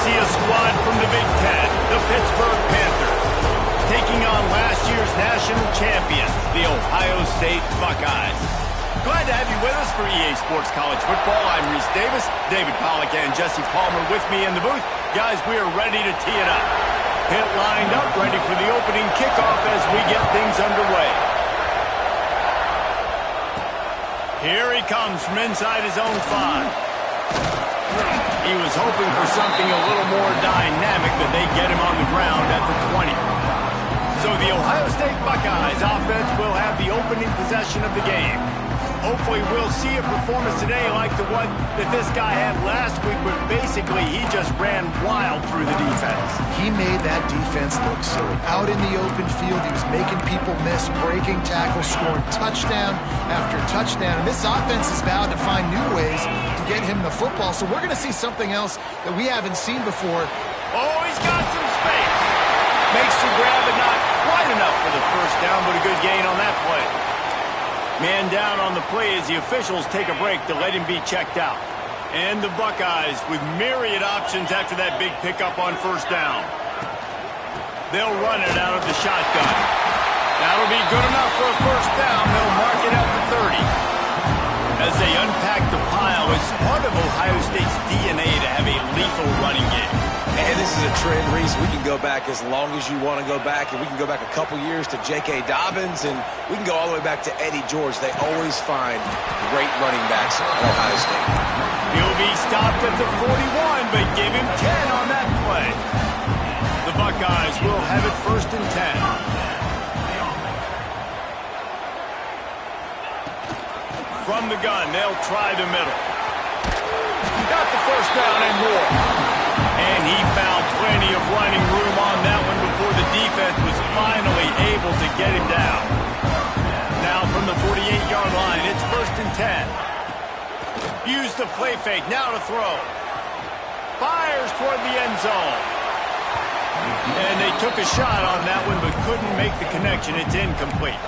see a squad from the Big Ten, the Pittsburgh Panthers, taking on last year's national champions, the Ohio State Buckeyes. Glad to have you with us for EA Sports College Football. I'm Reese Davis, David Pollack and Jesse Palmer with me in the booth. Guys, we are ready to tee it up. Pitt lined up, ready for the opening kickoff as we get things underway. Here he comes from inside his own 5. He was hoping for something a little more dynamic, but they get him on the ground at the 20. So the Ohio State Buckeyes offense will have the opening possession of the game. Hopefully we'll see a performance today like the one that this guy had last week, where basically he just ran wild through the defense. He made that defense look silly. Out in the open field, he was making people miss, breaking tackles, scoring touchdown after touchdown. And this offense is vowed to find new ways to get him the football. So we're going to see something else that we haven't seen before. Oh, he's got some space. Makes the grab, but not quite enough for the first down, but a good gain on that play. Man down on the play as the officials take a break to let him be checked out. And the Buckeyes with myriad options after that big pickup on first down. They'll run it out of the shotgun. That'll be good enough for a first down. They'll mark it at the 30. As they unpack the pile, it's part of Ohio State's DNA to have a lethal running game. And this is a trend, Reese. We can go back as long as you want to go back, and we can go back a couple years to J.K. Dobbins, and we can go all the way back to Eddie George. They always find great running backs at Ohio State. He'll be stopped at the 41, but give him 10 on that play. The Buckeyes will have it first and 10. From the gun, they'll try the middle. Got the first down and more. And he found plenty of running room on that one before the defense was finally able to get him down. Now from the 48-yard line, it's first and 10. Use the play fake, now to throw. Fires toward the end zone. And they took a shot on that one, but couldn't make the connection. It's incomplete.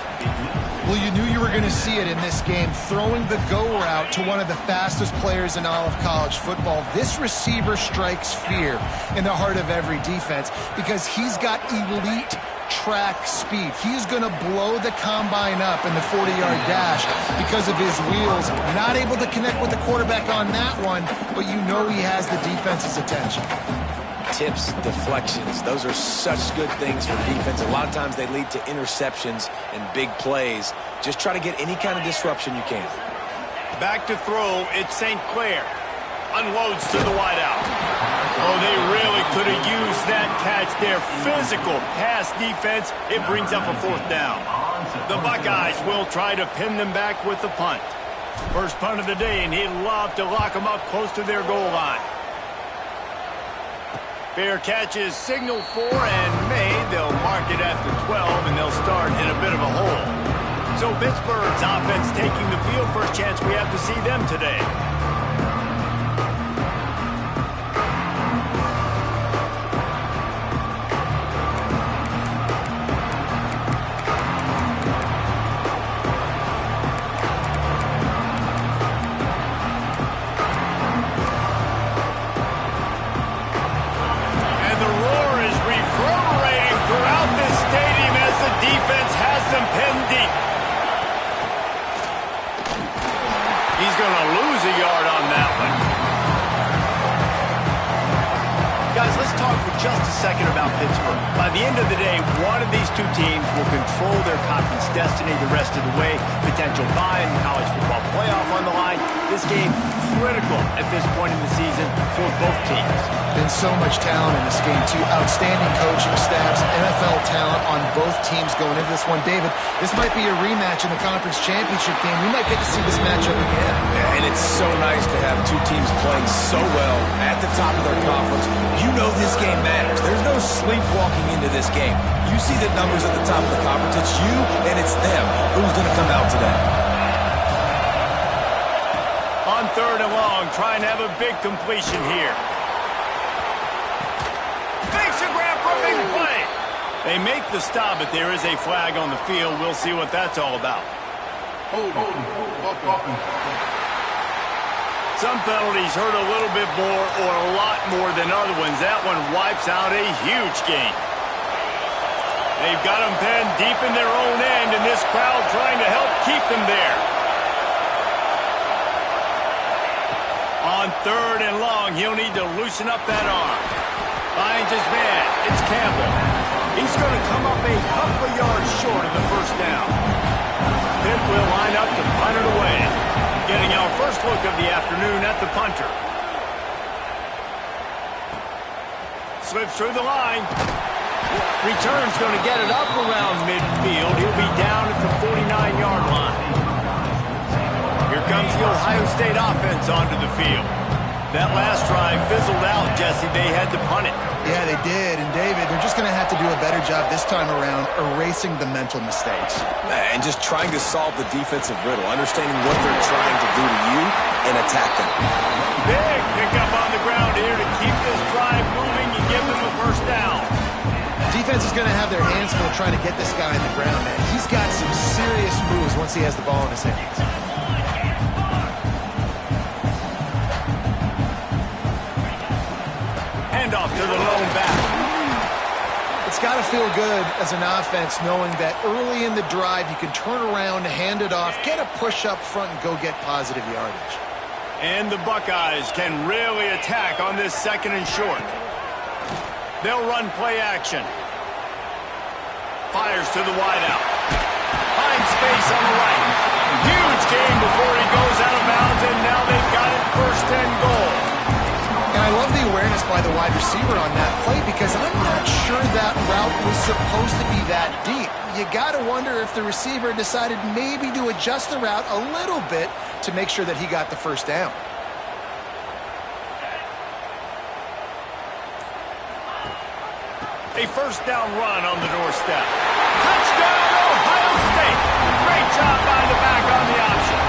Well, you knew you were going to see it in this game, throwing the go route to one of the fastest players in all of college football. This receiver strikes fear in the heart of every defense because he's got elite track speed. He's going to blow the combine up in the 40-yard dash because of his wheels. Not able to connect with the quarterback on that one, but you know he has the defense's attention. Tips, deflections, those are such good things for defense. A lot of times they lead to interceptions and big plays. Just try to get any kind of disruption you can. Back to throw, it's St. Clair. Unloads to the wideout. Oh, they really could have used that catch there. Physical pass defense. It brings up a fourth down. The Buckeyes will try to pin them back with the punt. First punt of the day, and he'd love to lock them up close to their goal line. Fair catch is signaled for and made. They'll mark it at the 12, and they'll start in a bit of a hole. So Pittsburgh's offense taking the field. First chance we have to see them today. Defense has them pinned deep. He's going to lose a yard on that one. Guys, let's talk for just a second about Pittsburgh. By the end of the day, one of these two teams will control their conference destiny the rest of the way. Potential bye in the college football playoff on the line. This game critical at this point in the season for both teams. Been so much talent in this game, too. Outstanding coaching staffs, NFL talent on both teams going into this one. David, this might be a rematch in the conference championship game. We might get to see this matchup again. Yeah, and it's so nice to have two teams playing so well at the top of their conference. You know this game matters. There's no sleepwalking into this game. You see the numbers at the top of the conference. It's you and it's them. Who's going to come out today? On third and long, trying to have a big completion here. Makes a grab for a big play. They make the stop, but there is a flag on the field. We'll see what that's all about. Some penalties hurt a little bit more or a lot more than other ones. That one wipes out a huge game. They've got them pinned deep in their own end, and this crowd trying to help keep them there. On 3rd and long, he'll need to loosen up that arm. Finds his man. It's Campbell. He's going to come up a couple of yards short of the first down. Pitt will line up to punt it away. Getting our first look of the afternoon at the punter. Slips through the line. Return's going to get it up around midfield. He'll be down at the 49-yard line. Here comes the Ohio State offense onto the field. That last drive fizzled out, Jesse. They had to punt it. Yeah, they did. And, David, they're just going to have to do a better job this time around erasing the mental mistakes. And just trying to solve the defensive riddle, understanding what they're trying to do to you and attack them. Big pickup on the ground here to keep this drive moving and give them a first down. Defense is going to have their hands full trying to get this guy in the ground, man. He's got some serious moves once he has the ball in his hands. Handoff to the lone back. It's got to feel good as an offense knowing that early in the drive you can turn around, hand it off, get a push up front, and go get positive yardage. And the Buckeyes can really attack on this 2nd and short. They'll run play action. Fires to the wideout. Finds space on the right. Huge gain before he goes out of bounds, and now they've got it 1st and goal. And I love the awareness by the wide receiver on that play because I'm not sure that route was supposed to be that deep. You got to wonder if the receiver decided maybe to adjust the route a little bit to make sure that he got the first down. A first down run on the doorstep. Touchdown, Ohio State. Great job by the back on the option.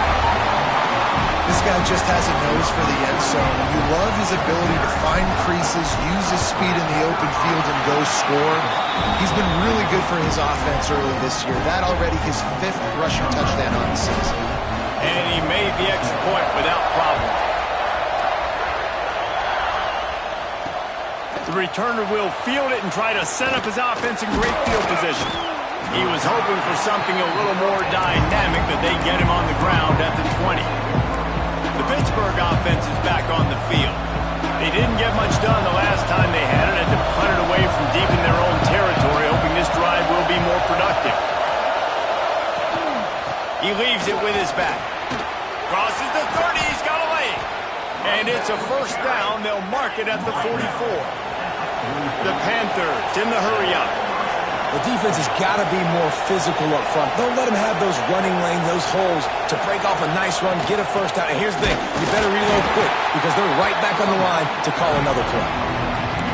This guy just has a nose for the end zone. You love his ability to find creases, use his speed in the open field, and go score. He's been really good for his offense early this year. That already his 5th rushing touchdown on the season. And he made the extra point without problem. The returner will field it and try to set up his offense in great field position. He was hoping for something a little more dynamic, but they get him on the ground at the 20. The Pittsburgh offense is back on the field. They didn't get much done the last time they had it, and to punt it away from deep in their own territory, hoping this drive will be more productive. He leaves it with his back. Crosses the 30, he's got a lane. And it's a first down, they'll mark it at the 44. The Panthers in the hurry-up. The defense has got to be more physical up front. Don't let them have those running lanes, those holes to break off a nice run, get a first down. And here's the thing, you better reload quick because they're right back on the line to call another play.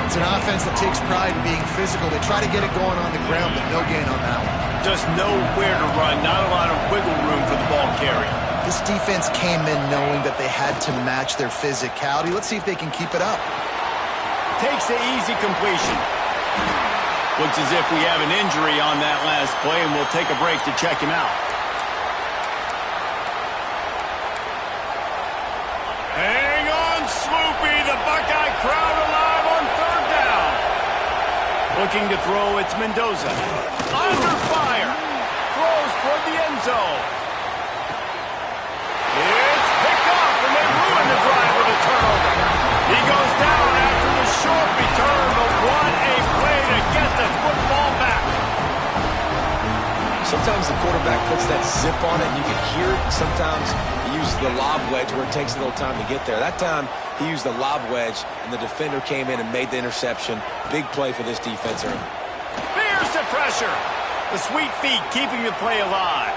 It's an offense that takes pride in being physical. They try to get it going on the ground, but no gain on that one. Just nowhere to run, not a lot of wiggle room for the ball carry. This defense came in knowing that they had to match their physicality. Let's see if they can keep it up. Takes the easy completion. Looks as if we have an injury on that last play, and we'll take a break to check him out. Hang on, Sloopy. The Buckeye crowd alive on 3rd down. Looking to throw, it's Mendoza. Under fire. Throws toward the end zone. It's picked off, and they ruin the drive with a turnover. He goes down after the short return, but what a play to get the football back. Sometimes the quarterback puts that zip on it, and you can hear it. Sometimes he uses the lob wedge where it takes a little time to get there. That time, he used the lob wedge, and the defender came in and made the interception. Big play for this defense early. There's the pressure. The sweet feet keeping the play alive.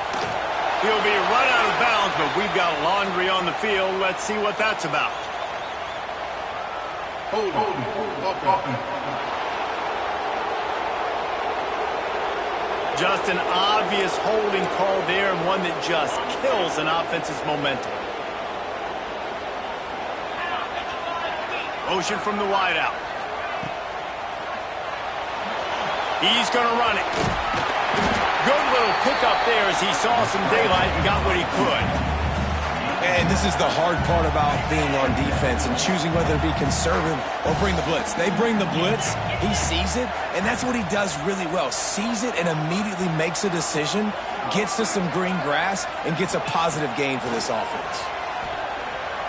He'll be run out of bounds, but we've got laundry on the field. Let's see what that's about. Just an obvious holding call there, and one that just kills an offense's momentum. Motion from the wideout. He's going to run it. Good little pickup there as he saw some daylight and got what he could. And And this is the hard part about being on defense and choosing whether to be conservative or bring the blitz. They bring the blitz, he sees it, and that's what he does really well. Sees it and immediately makes a decision, gets to some green grass, and gets a positive gain for this offense.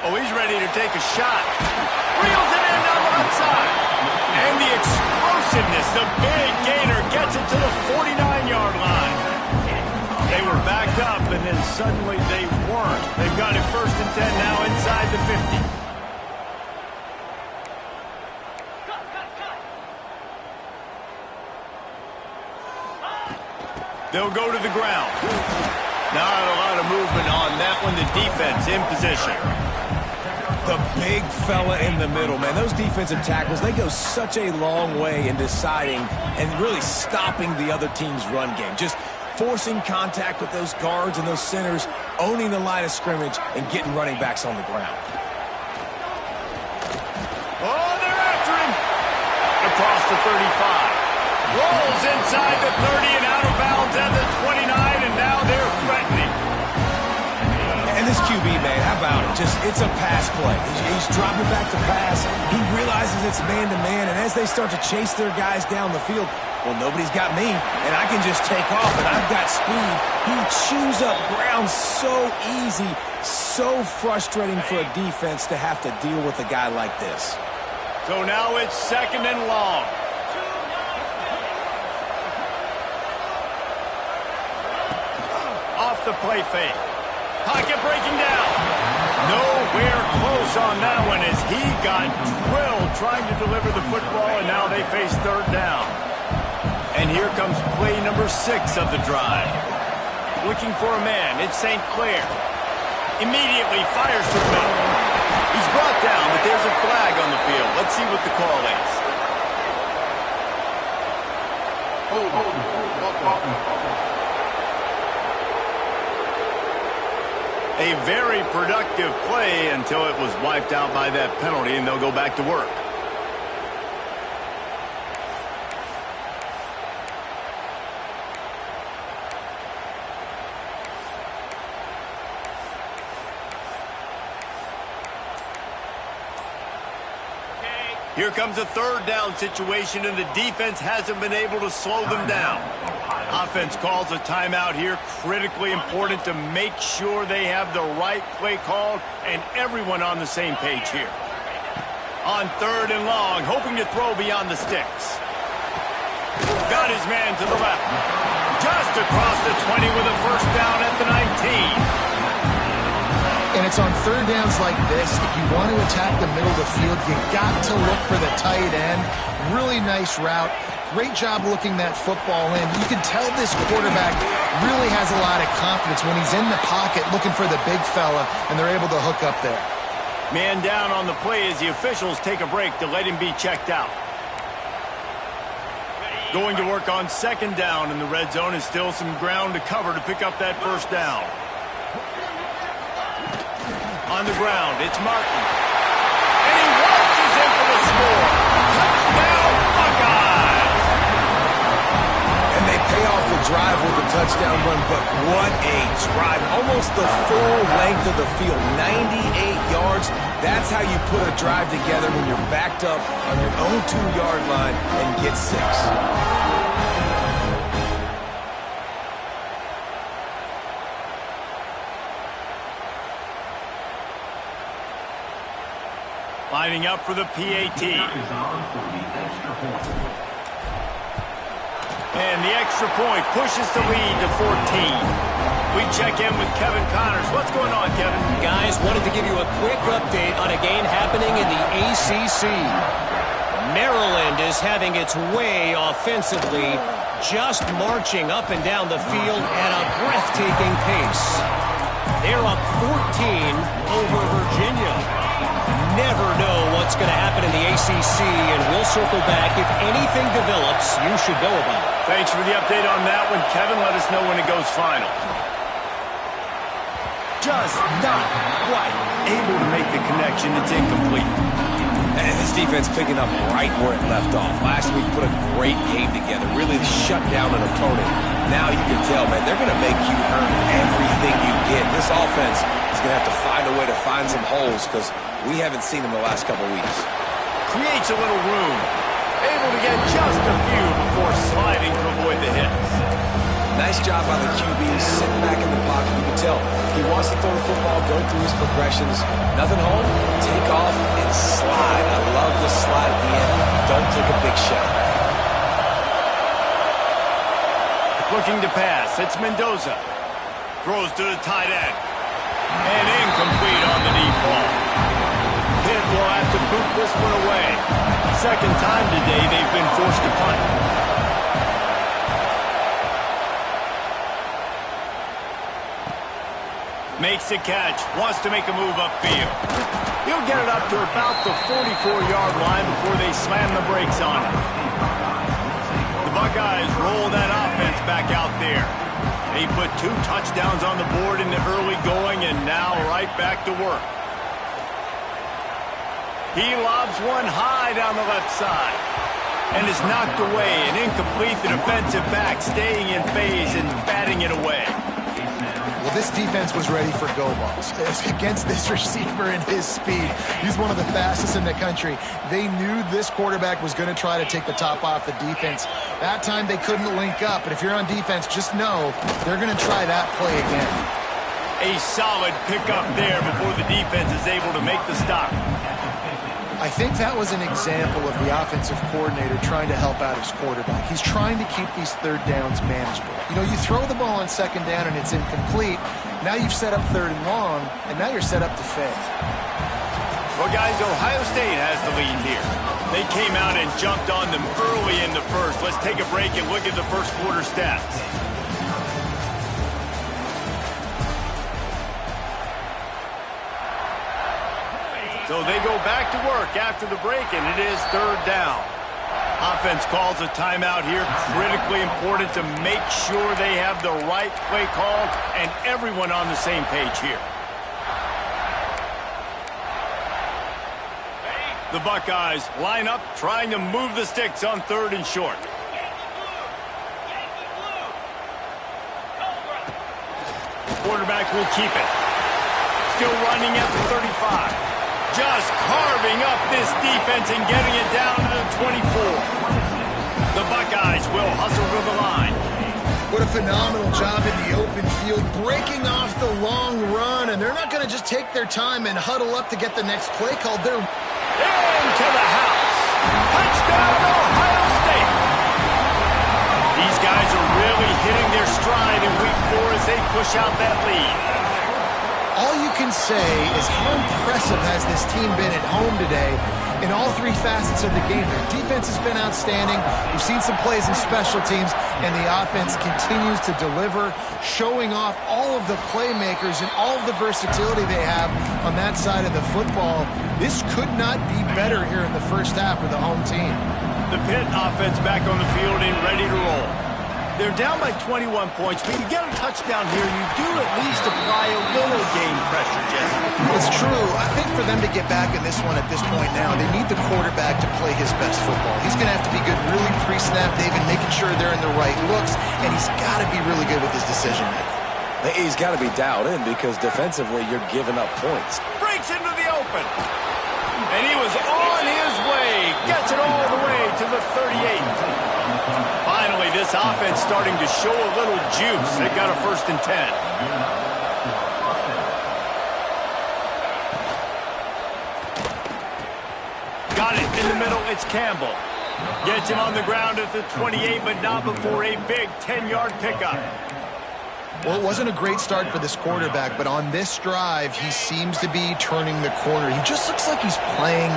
Oh, he's ready to take a shot. Reels it in on the left side. And the explosiveness, the big gainer gets it to the 49-yard line. They were back up, and then suddenly they weren't. They've got it 1st and 10 now inside the 50. They'll go to the ground. Not a lot of movement on that one. The defense in position. The big fella in the middle, man. Those defensive tackles, they go such a long way in deciding and really stopping the other team's run game. Just forcing contact with those guards and those centers, owning the line of scrimmage, and getting running backs on the ground. Oh, they're after him. Across the 35. Rolls inside the 30 and out of bounds at the 29, and now they're threatening. And this QB, man, how about it? It's a pass play. He's dropping back to pass. He realizes it's man-to-man, and as they start to chase their guys down the field, well, nobody's got me, and I can just take off, and I've got speed. He chews up ground so easy, so frustrating for a defense to have to deal with a guy like this. So now it's 2nd and long. Off the play fake. Pocket breaking down. Nowhere close on that one as he got drilled trying to deliver the football, and now they face 3rd down. And here comes play number 6 of the drive. Looking for a man. It's St. Clair. Immediately fires to the middle. He's brought down, but there's a flag on the field. Let's see what the call is. A very productive play until it was wiped out by that penalty, and they'll go back to work. Here comes a 3rd down situation, and the defense hasn't been able to slow them down. Offense calls a timeout here. Critically important to make sure they have the right play called and everyone on the same page here. On 3rd and long, hoping to throw beyond the sticks. Got his man to the left. Just across the 20 with a 1st down at the 19. And it's on 3rd downs like this. If you want to attack the middle of the field, you got to look for the tight end. Really nice route. Great job looking that football in. You can tell this quarterback really has a lot of confidence when he's in the pocket looking for the big fella, and they're able to hook up there. Man down on the play as the officials take a break to let him be checked out. Going to work on 2nd down, and the red zone is still some ground to cover to pick up that 1st down. On the ground, it's Martin. And he launches in for the score. Touchdown, Buckeyes! And they pay off the drive with a touchdown run, but what a drive. Almost the full length of the field, 98 yards. That's how you put a drive together when you're backed up on your own 2-yard line and get 6. Lining up for the PAT. And the extra point pushes the lead to 14. We check in with Kevin Connors. What's going on, Kevin? Guys, wanted to give you a quick update on a game happening in the ACC. Maryland is having its way offensively, just marching up and down the field at a breathtaking pace. They're up 14 over Virginia. Never know what's going to happen in the ACC, and we'll circle back. If anything develops, you should know about it. Thanks for the update on that one, Kevin. Let us know when it goes final. Just not quite able to make the connection. It's incomplete. And this defense picking up right where it left off. Last week put a great game together, really shut down an opponent. Now you can tell, man, they're going to make you earn everything you get. This offense is going to have to find a way to find some holes because we haven't seen them the last couple weeks. Creates a little room. Able to get just a few before sliding to avoid the hits. Nice job by the QB, sitting back in the pocket. You can tell he wants to throw the football, go through his progressions. Nothing home, take off, and slide. I love the slide at the end. Don't take a big shot. Looking to pass. It's Mendoza. Throws to the tight end. And incomplete on the deep ball. Pitt will have to boot this one away. Second time today they've been forced to punt. Makes the catch. Wants to make a move upfield. He'll get it up to about the 44-yard line before they slam the brakes on it. The Buckeyes roll that offense back out there. They put 2 touchdowns on the board in the early going and now right back to work. He lobs one high down the left side and is knocked away and incomplete. The defensive back staying in phase and batting it away. Well, this defense was ready for go balls against this receiver and his speed. He's one of the fastest in the country. They knew this quarterback was going to try to take the top off the defense. That time they couldn't link up, but if you're on defense, just know they're going to try that play again. A solid pickup there before the defense is able to make the stop. I think that was an example of the offensive coordinator trying to help out his quarterback. He's trying to keep these third downs manageable. You know, you throw the ball on second down and it's incomplete. Now you've set up third and long, and now you're set up to fail. Well, guys, Ohio State has the lead here. They came out and jumped on them early in the first. Let's take a break and look at the first quarter stats. So they go back to work after the break, and it is third down. Offense calls a timeout here. Critically important to make sure they have the right play call and everyone on the same page here. The Buckeyes line up, trying to move the sticks on third and short. Quarterback will keep it. Still running at the 35. Just carving up this defense and getting it down to the 24. The Buckeyes will hustle to the line. What a phenomenal job in the open field, breaking off the long run, and they're not going to just take their time and huddle up to get the next play called. They're into the house. Touchdown, Ohio State. These guys are really hitting their stride in week 4 as they push out that lead. All you can say is how impressive has this team been at home today in all 3 facets of the game. Their defense has been outstanding. We've seen some plays in special teams, and the offense continues to deliver, showing off all of the playmakers and all of the versatility they have on that side of the football. This could not be better here in the first half for the home team. The Pitt offense back on the field and ready to roll. They're down by 21 points, but you get a touchdown here, you do at least apply a little game pressure, Jesse. It's true. I think for them to get back in this one at this point now, they need the quarterback to play his best football. He's going to have to be good really pre-snap, David, making sure they're in the right looks, and he's got to be really good with his decision-making. He's got to be dialed in because defensively you're giving up points. Breaks into the open. And he was on his way. Gets it all the way to the 38. Finally, this offense starting to show a little juice. They got a 1st and 10. Got it in the middle. It's Campbell. Gets him on the ground at the 28, but not before a big 10-yard pickup. Well, it wasn't a great start for this quarterback, but on this drive, he seems to be turning the corner. He just looks like he's playing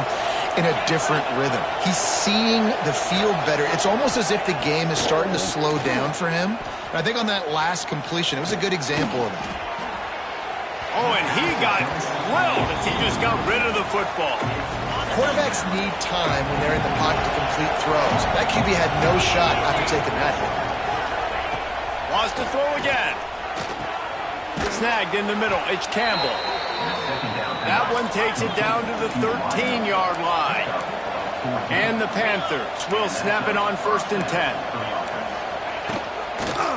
in a different rhythm. He's seeing the field better. It's almost as if the game is starting to slow down for him. And I think on that last completion, it was a good example of that. Oh, and he got drilled as he just got rid of the football. Quarterbacks need time when they're in the pocket to complete throws. That QB had no shot after taking that hit. Wants to throw again. Snagged in the middle. It's Campbell. That one takes it down to the 13-yard line. And the Panthers will snap it on 1st and 10.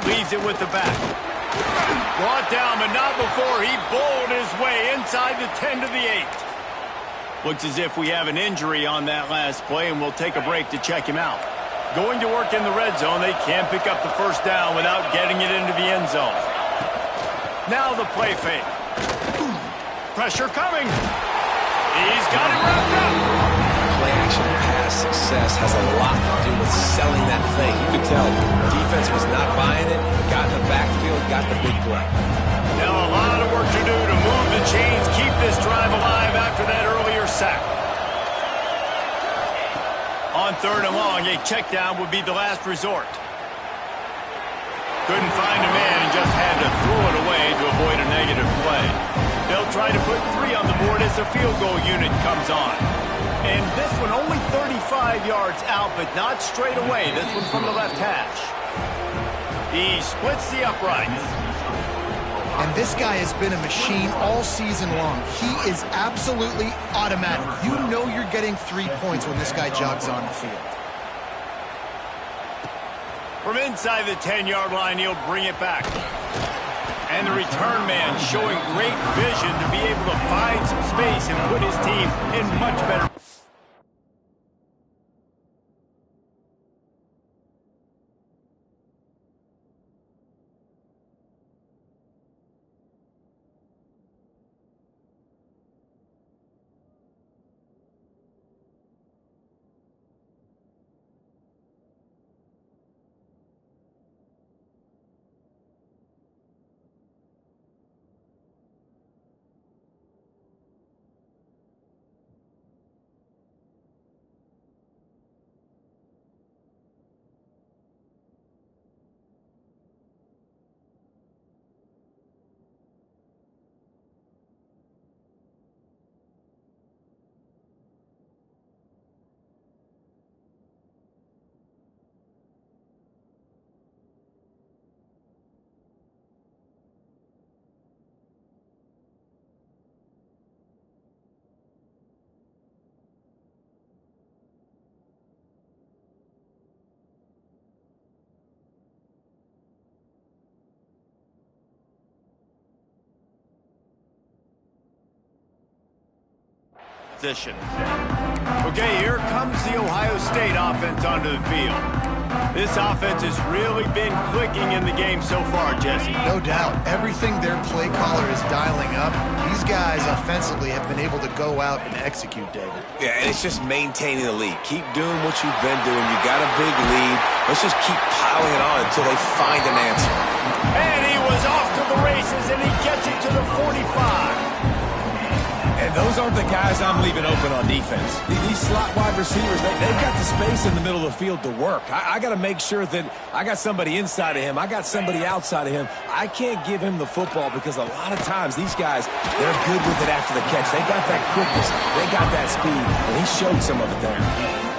Leaves it with the back. Brought down, but not before he bowled his way inside the 10 to the 8. Looks as if we have an injury on that last play, and we'll take a break to check him out. Going to work in the red zone, they can't pick up the first down without getting it into the end zone. Now the play fake. Pressure coming. He's got him wrapped up. Play-action pass success has a lot to do with selling that fake. You could tell defense was not buying it, got in the backfield, got the big play. Now a lot of work to do to move the chains, keep this drive alive after that earlier sack. On 3rd and long, a check down would be the last resort. Couldn't find a man and just had to throw it away to avoid a negative play. They'll try to put 3 on the board as the field goal unit comes on. And this one only 35 yards out, but not straight away. This one from the left hash. He splits the uprights. And this guy has been a machine all season long. He is absolutely automatic. You know you're getting 3 points when this guy jogs on the field. From inside the 10-yard line, he'll bring it back. And the return man showing great vision to be able to find some space and put his team in much better. Position. Okay, here comes the Ohio State offense onto the field. This offense has really been clicking in the game so far, Jesse. No doubt. Everything their play caller is dialing up, these guys offensively have been able to go out and execute, David. Yeah, and it's just maintaining the lead. Keep doing what you've been doing. You got a big lead. Let's just keep piling it on until they find an answer. And he was off to the races, and he gets it to the 45. And those aren't the guys I'm leaving open on defense. These slot wide receivers, they've got the space in the middle of the field to work. I got to make sure that I got somebody inside of him. I got somebody outside of him. I can't give him the football because a lot of times these guys, they're good with it after the catch. They got that quickness. They got that speed. And he showed some of it there.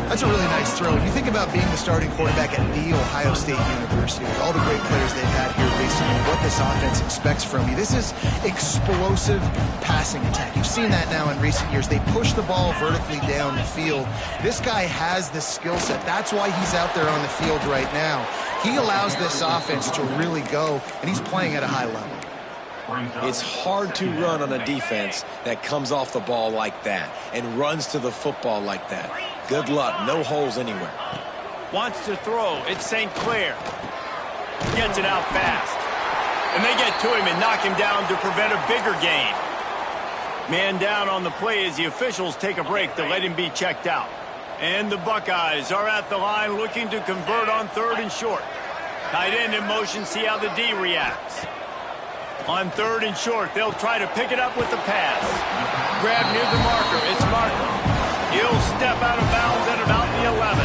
That's a really nice throw. You think about being the starting quarterback at the Ohio State University with all the great players they've had here based on what this offense expects from you. This is explosive passing attack. You've seen that now in recent years. They push the ball vertically down the field. This guy has the skill set. That's why he's out there on the field right now. He allows this offense to really go, and he's playing at a high level. It's hard to run on a defense that comes off the ball like that and runs to the football like that. Good luck. No holes anywhere. Wants to throw. It's St. Clair. Gets it out fast. And they get to him and knock him down to prevent a bigger gain. Man down on the play as the officials take a break to let him be checked out. And the Buckeyes are at the line looking to convert on 3rd and short. Tight end in motion, see how the D reacts. On 3rd and short, they'll try to pick it up with the pass. Grab near the marker. It's Marker. He'll step out of bounds at about the 11.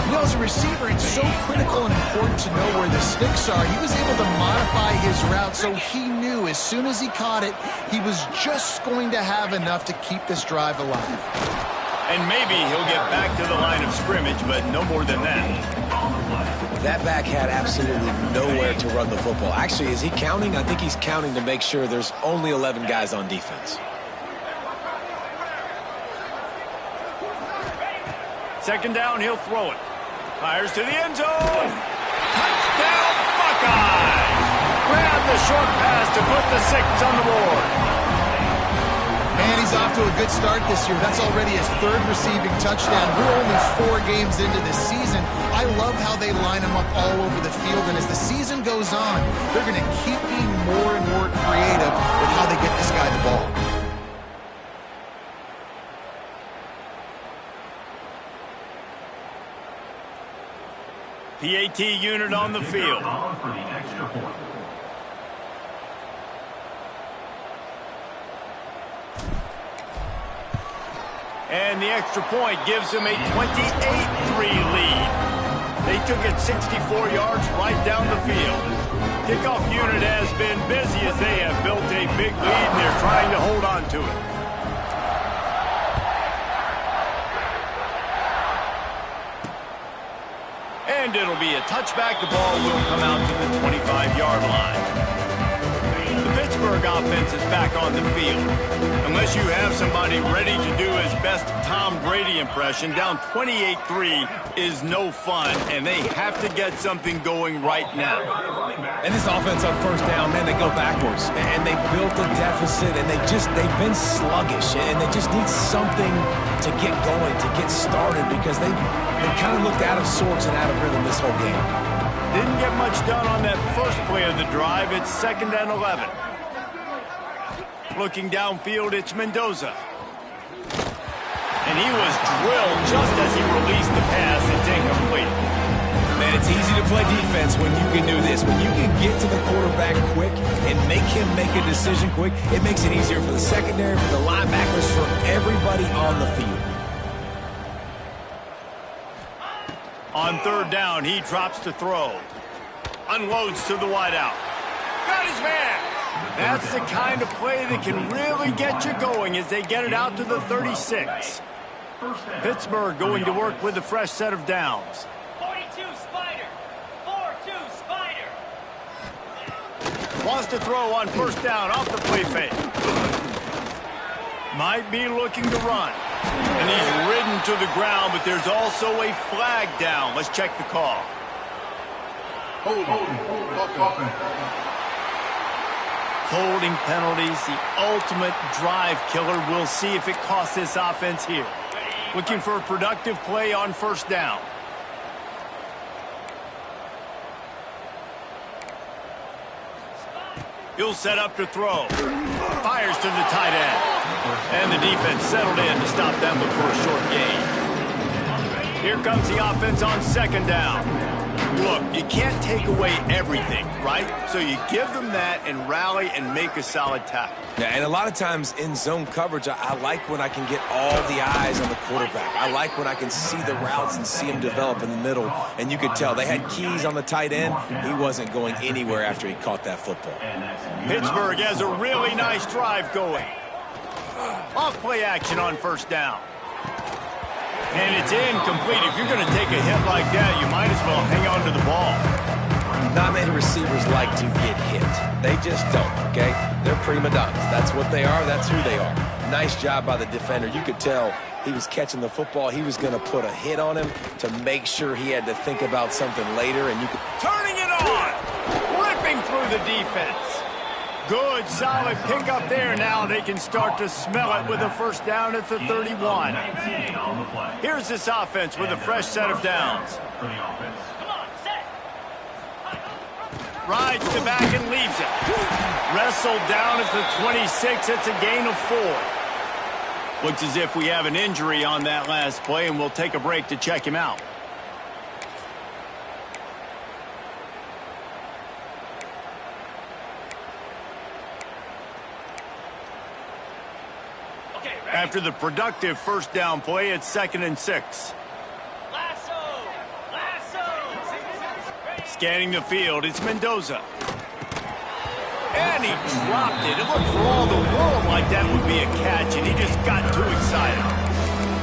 You know, as a receiver, it's so critical and important to know where the sticks are. He was able to modify his route so he knew as soon as he caught it, he was just going to have enough to keep this drive alive. And maybe he'll get back to the line of scrimmage, but no more than that. That back had absolutely nowhere to run the football. Actually, is he counting? I think he's counting to make sure there's only 11 guys on defense. Second down, he'll throw it. Fires to the end zone. Touchdown, Buckeyes! got the short pass to put the 6 on the board. Man, he's off to a good start this year. That's already his 3rd receiving touchdown. We're only 4 games into this season. I love how they line him up all over the field, and as the season goes on, they're going to keep being more and more creative with how they get this guy the ball. PAT unit on the field. And the extra point gives them a 28-3 lead. They took it 64 yards right down the field. Kickoff unit has been busy as they have built a big lead, and they're trying to hold on to it. And it'll be a touchback. The ball will come out to the 25-yard line. The Pittsburgh offense is back on the field. Unless you have somebody ready to do his best Tom Brady impression, down 28-3 is no fun, and they have to get something going right now. And this offense on first down, man, they go backwards. And they built a deficit, and they've been sluggish, and they just need something to get going, to get started, because they kind of looked out of sorts and out of rhythm this whole game. Didn't get much done on that first play of the drive. It's 2nd and 11. Looking downfield, it's Mendoza. And he was drilled just as he released the pass. It's incomplete. Man, it's easy to play defense when you can do this. When you can get to the quarterback quick and make him make a decision quick, it makes it easier for the secondary, for the linebackers, for everybody on the field. On 3rd down, he drops to throw. Unloads to the wideout. Got his man. That's the kind of play that can really get you going as they get it out to the 36. Pittsburgh going to work with a fresh set of downs. 42 Spider. 4-2 Spider. Wants to throw on 1st down off the play fake. Might be looking to run. And he's ridden to the ground, but there's also a flag down. Let's check the call. Holding penalties, the ultimate drive killer. We'll see if it costs this offense here. Looking for a productive play on 1st down. He'll set up to throw. Fires to the tight end. And the defense settled in to stop them before a short gain. Here comes the offense on 2nd down. Look, you can't take away everything, right? So you give them that and rally and make a solid tackle. Yeah, and a lot of times in zone coverage, I like when I can get all the eyes on the quarterback. I like when I can see the routes and see him develop in the middle. And you could tell they had keys on the tight end. He wasn't going anywhere after he caught that football. Pittsburgh has a really nice drive going. Off play action on 1st down. And it's incomplete. If you're going to take a hit like that, you might as well hang on to the ball. Not many receivers like to get hit. They just don't, okay? They're prima donnas. That's what they are. That's who they are. Nice job by the defender. You could tell he was catching the football. He was going to put a hit on him to make sure he had to think about something later. And you could... Turning it on! Ripping through the defense. Good, solid pickup there. Now they can start to smell it with a 1st down at the 31. Here's this offense with a fresh set of downs. Rides to back and leaves it. Wrestled down at the 26. It's a gain of 4. Looks as if we have an injury on that last play, and we'll take a break to check him out. After the productive 1st down play, it's 2nd and 6. Lasso! Scanning the field, it's Mendoza. And he dropped it. It looked for all the world like that would be a catch, and he just got too excited.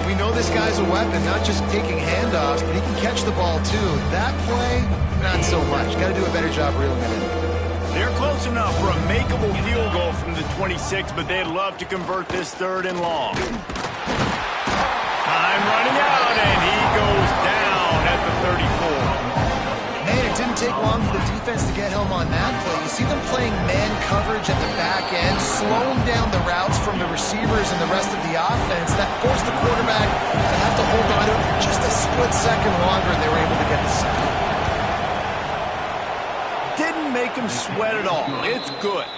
We know this guy's a weapon, not just taking handoffs, but he can catch the ball too. That play, not so much. Got to do a better job reeling it in. They're close enough for a makeable field goal from the 26, but they'd love to convert this 3rd and long. Time running out, and he goes down at the 34. Man, didn't take long for the defense to get home on that play. You see them playing man coverage at the back end, slowing down the routes from the receivers and the rest of the offense. That forced the quarterback to have to hold on to it for just a split second longer, and they were able to get the sack. Didn't make him sweat at all. It's good.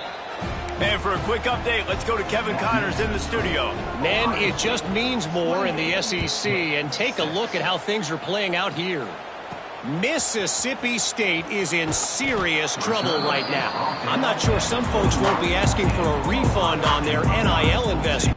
And for a quick update, let's go to Kevin Connors in the studio. Man, it just means more in the SEC, and take a look at how things are playing out here. Mississippi State is in serious trouble right now. I'm not sure some folks won't be asking for a refund on their NIL investment.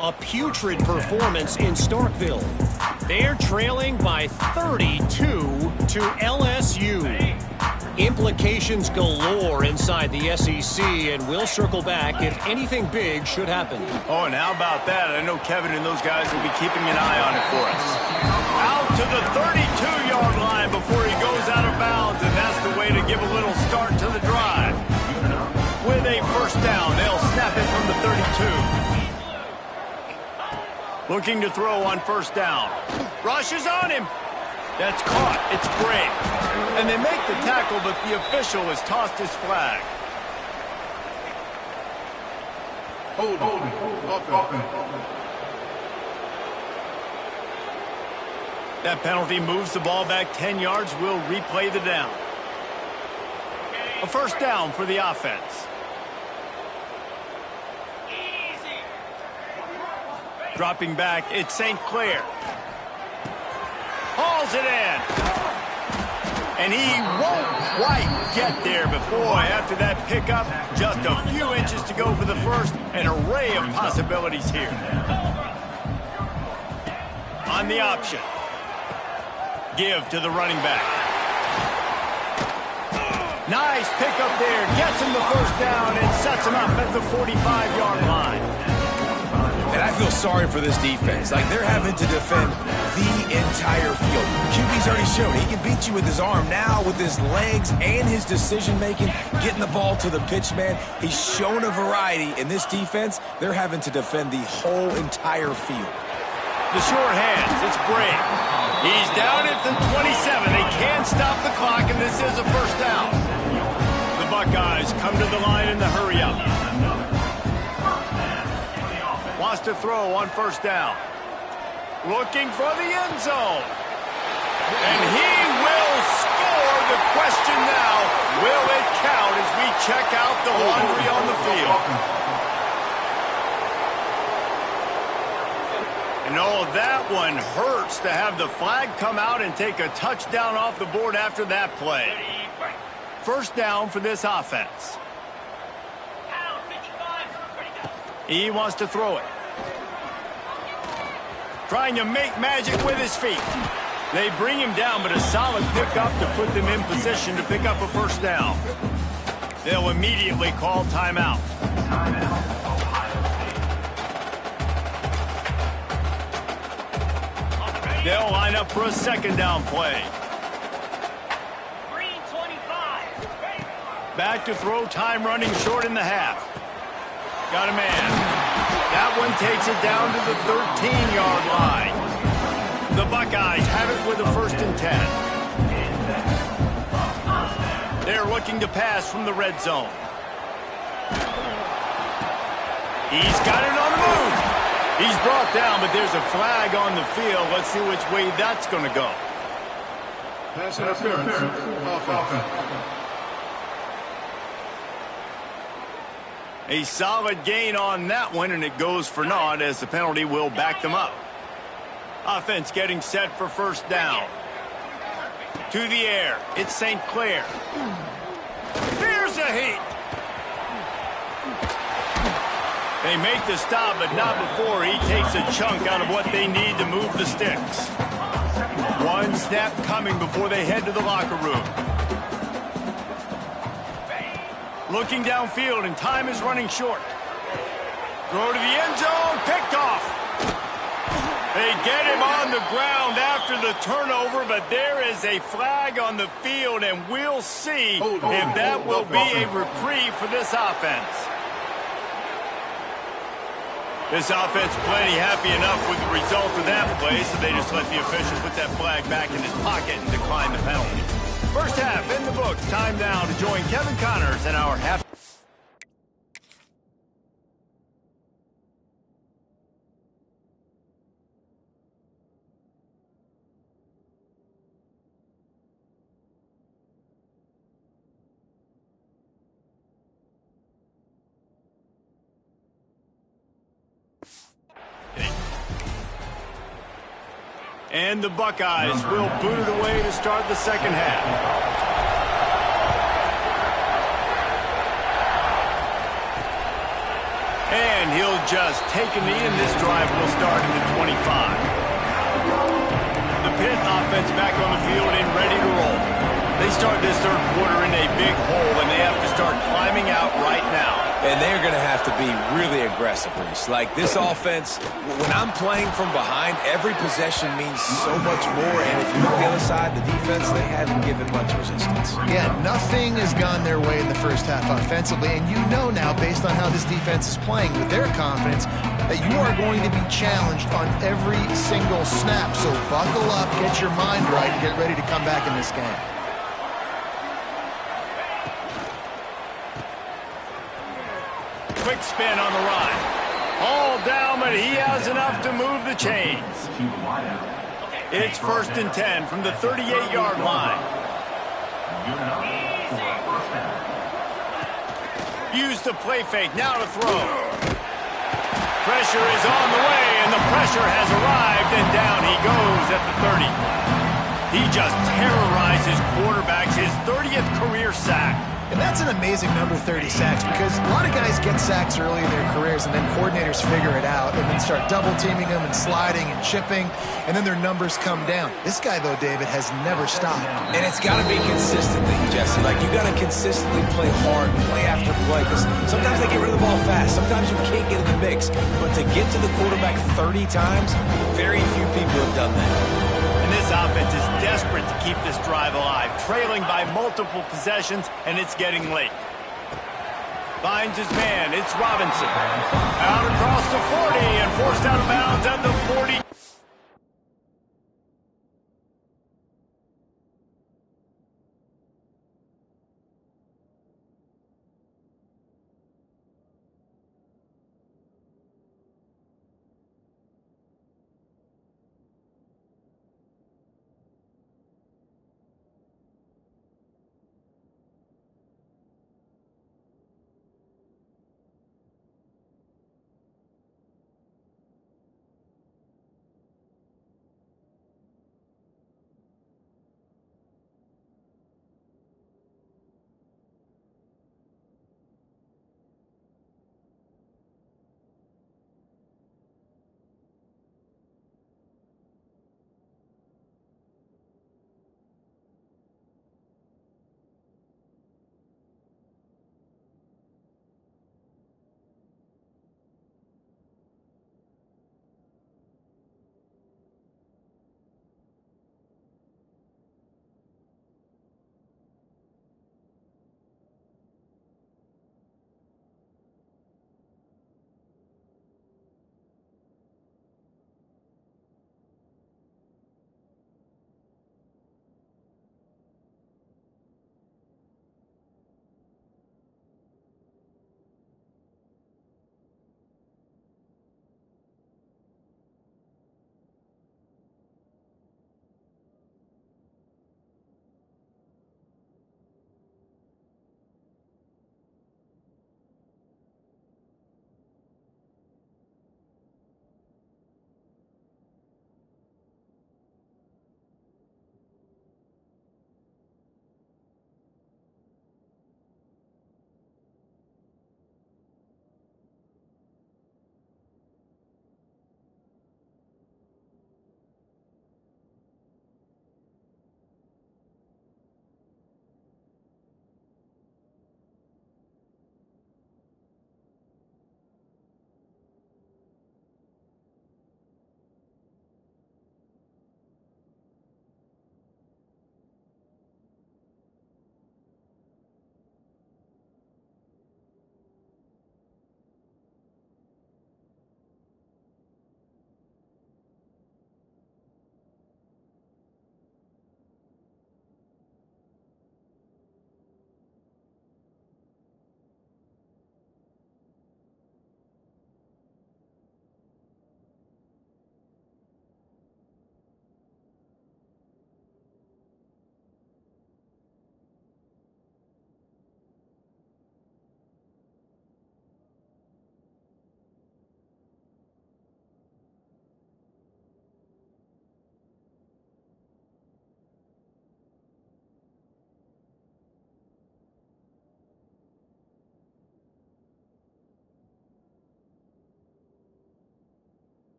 A putrid performance in Starkville. They're trailing by 32 to LSU. Implications galore inside the SEC, and we'll circle back if anything big should happen. Oh, and how about that? I know Kevin and those guys will be keeping an eye on it for us. Out to the 32-yard line before he goes out of bounds, and that's the way to give a little start to the drive. With a first down, they'll snap it from the 32. Looking to throw on first down. Rushes on him. That's caught. It's Bray. And they make the tackle, but the official has tossed his flag. Hold on. That penalty moves the ball back 10 yards. We'll replay the down. A first down for the offense. Dropping back, it's St. Clair. Hauls it in. And he won't quite get there, but boy, after that pickup, just a few inches to go for the first. An array of possibilities here. On the option. Give to the running back. Nice pickup there. Gets him the first down and sets him up at the 45-yard line. And I feel sorry for this defense. Like, they're having to defend the entire field. QB's already showed he can beat you with his arm. Now, with his legs and his decision-making, getting the ball to the pitch man, he's shown a variety. In this defense, they're having to defend the whole entire field. The short hands, it's Bray. He's down at the 27. They can't stop the clock, and this is a first down. The Buckeyes come to the line in the hurry-up. Wants to throw on first down. Looking for the end zone. And he will score. The question now, will it count as we check out the laundry on the field? And oh, that one hurts to have the flag come out and take a touchdown off the board after that play. First down for this offense. He wants to throw it. Trying to make magic with his feet. They bring him down, but a solid pickup to put them in position to pick up a first down. They'll immediately call timeout. They'll line up for a second down play. Green 25. Back to throw, time running short in the half. Got a man. That one takes it down to the 13-yard line. The Buckeyes have it with a 1st and 10. They're looking to pass from the red zone. He's got it on the move. He's brought down, but there's a flag on the field. Let's see which way that's going to go. Pass interference. Offense. A solid gain on that one, and it goes for naught as the penalty will back them up. Offense getting set for first down. To the air, it's St. Clair. Here's a heat. They make the stop, but not before he takes a chunk out of what they need to move the sticks. snap coming before they head to the locker room. Looking downfield, and time is running short. Throw to the end zone, picked off. They get him on the ground after the turnover, but there is a flag on the field, and we'll see if that will be a reprieve for this offense. This offense plenty happy enough with the result of that play, so they just let the official put that flag back in his pocket and decline the penalty. First half in the books. Time now to join Kevin Connors in our half. And the Buckeyes will boot it away to start the second half. And he'll just take a knee, and this drive will start at the 25. The Pitt offense back on the field and ready to roll. They start this third quarter in a big hole, and they have to start climbing out right now. And they're going to have to be really aggressive, Reese. Like, this offense, when I'm playing from behind, every possession means so much more. And if you look the other side, the defense, they haven't given much resistance. Yeah, nothing has gone their way in the first half offensively. And you know now, based on how this defense is playing with their confidence, that you are going to be challenged on every single snap. So buckle up, get your mind right, and get ready to come back in this game. Quick spin on the run. All down, but he has enough to move the chains. It's 1st and 10 from the 38-yard line. Use the play fake, now to throw. Pressure is on the way, and the pressure has arrived, and down he goes at the 30. He just terrorizes quarterbacks, his 30th career sack. And that's an amazing number, 30 sacks, because a lot of guys get sacks early in their careers, and then coordinators figure it out and then start double-teaming them and sliding and chipping, and then their numbers come down. This guy, though, David, has never stopped. And it's got to be consistently, Jesse. Like, you got to consistently play hard, play after play, because sometimes they get rid of the ball fast. Sometimes you can't get in the mix. But to get to the quarterback 30 times, very few people have done that. And this offense is desperate to keep this drive alive, trailing by multiple possessions, and it's getting late. Finds his man. It's Robinson. Out across the 40 and forced out of bounds at the 40.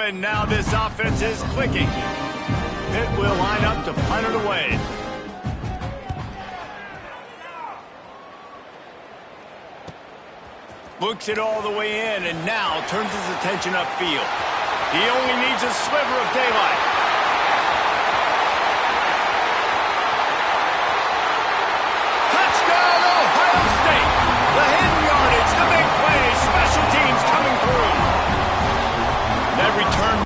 And now this offense is clicking. Pitt will line up to punt it away. Looks it all the way in and now turns his attention upfield. He only needs a sliver of daylight. Touchdown, Ohio State! The hidden yardage, the big play, special teams coming through. That return.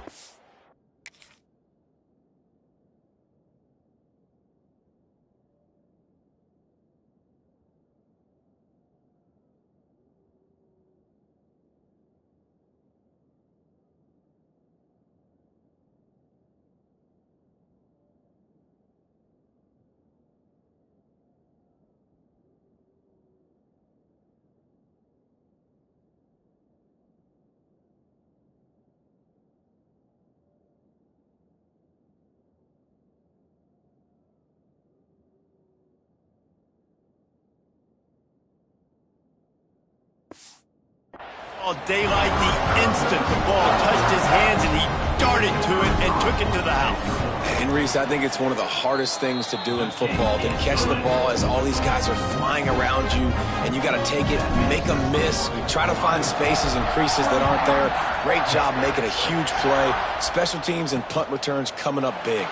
Daylight the instant the ball touched his hands and he darted to it and took it to the house. And Reese, I think it's one of the hardest things to do in football, to catch the ball as all these guys are flying around you, and you got to take it, make them miss, try to find spaces and creases that aren't there. Great job making a huge play. Special teams and punt returns coming up big.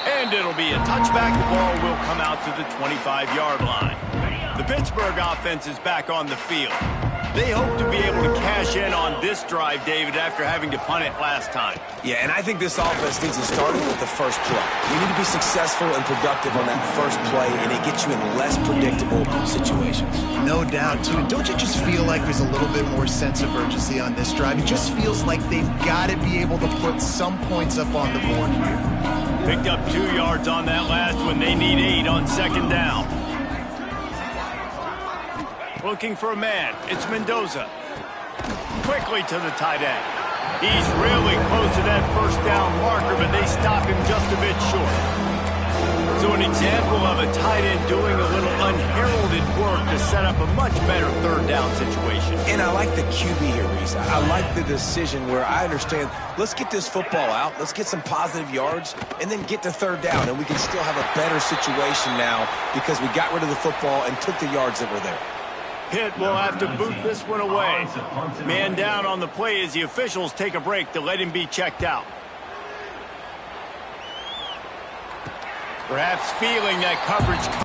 And it'll be a touchback. The ball will come out to the 25-yard line. The Pittsburgh offense is back on the field. They hope to be able to cash in on this drive, David, after having to punt it last time. Yeah, and I think this offense needs to start with the first play. You need to be successful and productive on that first play, and it gets you in less predictable situations. No doubt, too. And don't you just feel like there's a little bit more sense of urgency on this drive? It just feels like they've got to be able to put some points up on the board here. Picked up 2 yards on that last one. They need 8 on second down. Looking for a man. It's Mendoza. Quickly to the tight end. He's really close to that first down marker, but they stop him just a bit short. So an example of a tight end doing a little unheralded work to set up a much better third down situation. And I like the QB here, Reese. I like the decision where I understand, let's get this football out, let's get some positive yards, and then get to third down, and we can still have a better situation now because we got rid of the football and took the yards that were there. Pitt will have to boot this one away. Man down on the play as the officials take a break to let him be checked out. Perhaps feeling that coverage.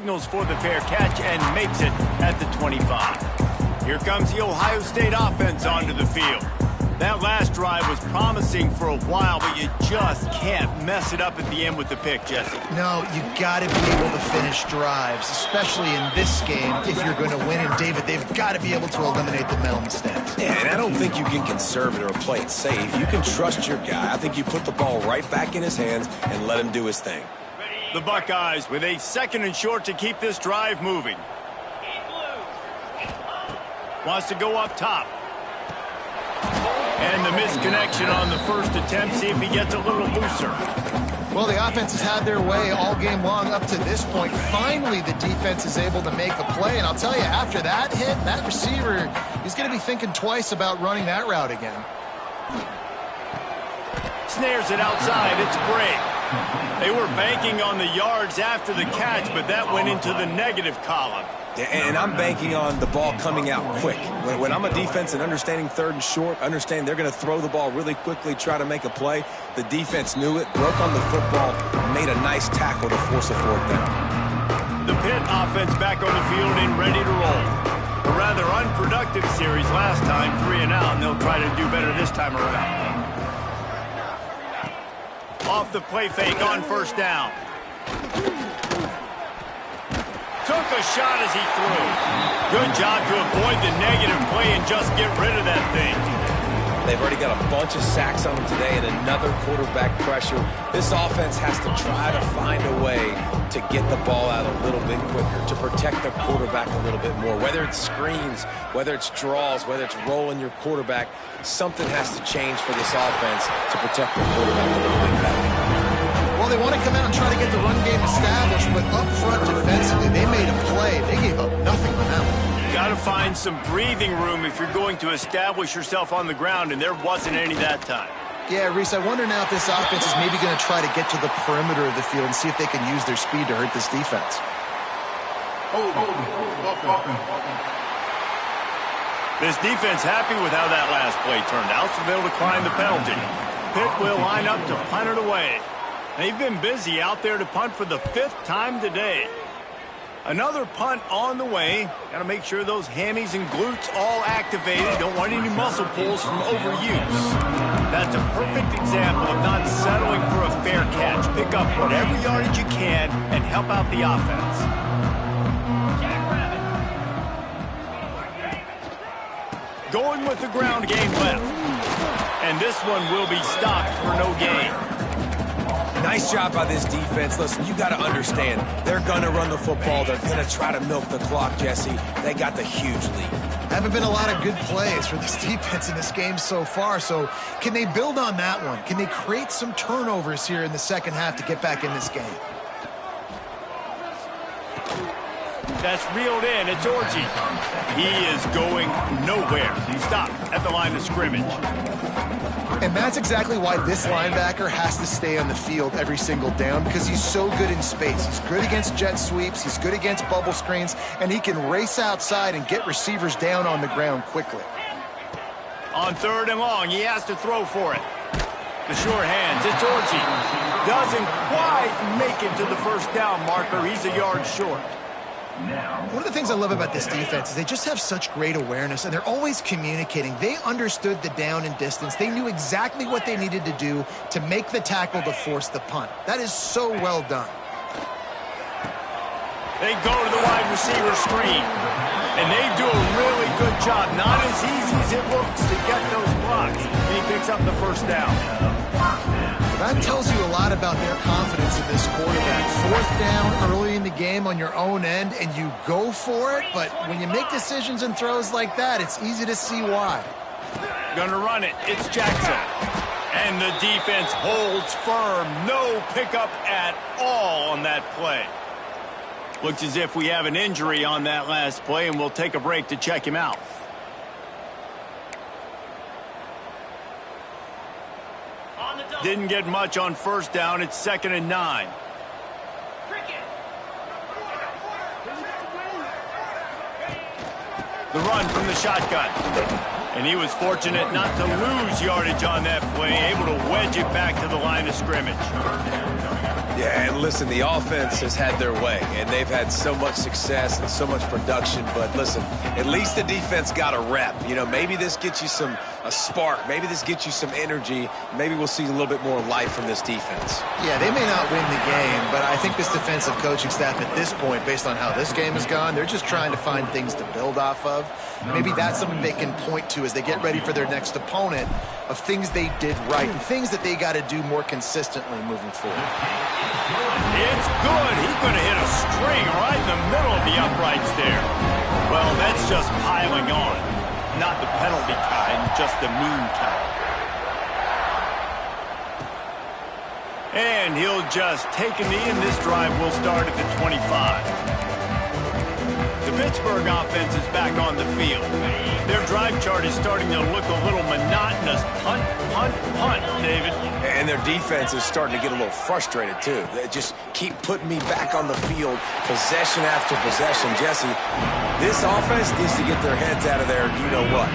signals for the fair catch and makes it at the 25. Here comes the Ohio State offense onto the field. That last drive was promising for a while, but you just can't mess it up at the end with the pick, Jesse. No, you got to be able to finish drives, especially in this game if you're going to win. And, David, they've got to be able to eliminate the mental mistakes. Yeah, and I don't think you get conservative or play it safe. You can trust your guy. I think you put the ball right back in his hands and let him do his thing. The Buckeyes with a 2nd and short to keep this drive moving. Wants to go up top. And the misconnection on the first attempt. See if he gets a little looser. Well, the offense has had their way all game long up to this point. Finally, the defense is able to make a play. And I'll tell you, after that hit, that receiver, he's going to be thinking twice about running that route again. Snares it outside. It's Gray. They were banking on the yards after the catch, but that went into the negative column. And I'm banking on the ball coming out quick. When I'm a defense and understanding 3rd and short, understand they're going to throw the ball really quickly, try to make a play. The defense knew it, broke on the football, made a nice tackle to force a 4th down. The Pitt offense back on the field and ready to roll. A rather unproductive series last time, 3 and out, and they'll try to do better this time around. Off the play fake on 1st down. Took a shot as he threw. Good job to avoid the negative play and just get rid of that thing. They've already got a bunch of sacks on them today and another quarterback pressure. This offense has to try to find a way to get the ball out a little bit quicker, to protect the quarterback a little bit more. Whether it's screens, whether it's draws, whether it's rolling your quarterback, something has to change for this offense to protect the quarterback a little bit better. Well, they want to come out and try to get the run game established, but up front defensively, they made a play. They gave up nothing on that one. Got to find some breathing room if you're going to establish yourself on the ground, and there wasn't any that time. Yeah, Reese, I wonder now if this offense is maybe going to try to get to the perimeter of the field and see if they can use their speed to hurt this defense. This defense happy with how that last play turned out, so they'll decline the penalty. Pitt will line up to punt it away. They've been busy out there to punt for the 5th time today. Another punt on the way. Got to make sure those hammies and glutes all activated. Don't want any muscle pulls from overuse. That's a perfect example of not settling for a fair catch. Pick up whatever yardage you can and help out the offense. Going with the ground game left. And this one will be stopped for no gain. Nice job by this defense. Listen, you got to understand, they're going to run the football. They're going to try to milk the clock, Jesse. They got the huge lead. Haven't been a lot of good plays for this defense in this game so far, so can they build on that one? Can they create some turnovers here in the 2nd half to get back in this game? That's reeled in. It's Orji. He is going nowhere. Stop at the line of scrimmage. And that's exactly why this linebacker has to stay on the field every single down, because he's so good in space. He's good against jet sweeps. He's good against bubble screens, and he can race outside and get receivers down on the ground quickly. On 3rd and long, he has to throw for it. The sure hands. It's Orji. Doesn't quite make it to the 1st down marker. He's a yard short. One of the things I love about this defense is they just have such great awareness, and they're always communicating. They understood the down and distance. They knew exactly what they needed to do to make the tackle to force the punt. That is so well done. They go to the wide receiver screen, and they do a really good job. Not as easy as it looks to get those blocks. And he picks up the 1st down. That tells you a lot about their confidence in this quarterback. 4th down early in the game on your own end, and you go for it, but when you make decisions and throws like that, it's easy to see why. Gonna run it. It's Jackson. And the defense holds firm. No pickup at all on that play. Looks as if we have an injury on that last play, and we'll take a break to check him out. Didn't get much on 1st down. It's 2nd and 9. The run from the shotgun. And he was fortunate not to lose yardage on that play, able to wedge it back to the line of scrimmage. Yeah, and listen, the offense has had their way, and they've had so much success and so much production. But listen, at least the defense got a rep. You know, maybe this gets you a spark. Maybe this gets you some energy. Maybe we'll see a little bit more life from this defense. Yeah, they may not win the game, but I think this defensive coaching staff at this point, based on how this game has gone, they're just trying to find things to build off of. Maybe that's something they can point to as they get ready for their next opponent, of things they did right and things that they got to do more consistently moving forward. It's good. He's going to hit a string right in the middle of the uprights there. Well, that's just piling on. Not the penalty kind, just the mean kind. And he'll just take a knee, and this drive will start at the 25. The Pittsburgh offense is back on the field. Their drive chart is starting to look a little monotonous. Punt, punt, punt, David. And their defense is starting to get a little frustrated, too. They just keep putting me back on the field, possession after possession. Jesse, this offense needs to get their heads out of there, you-know-what.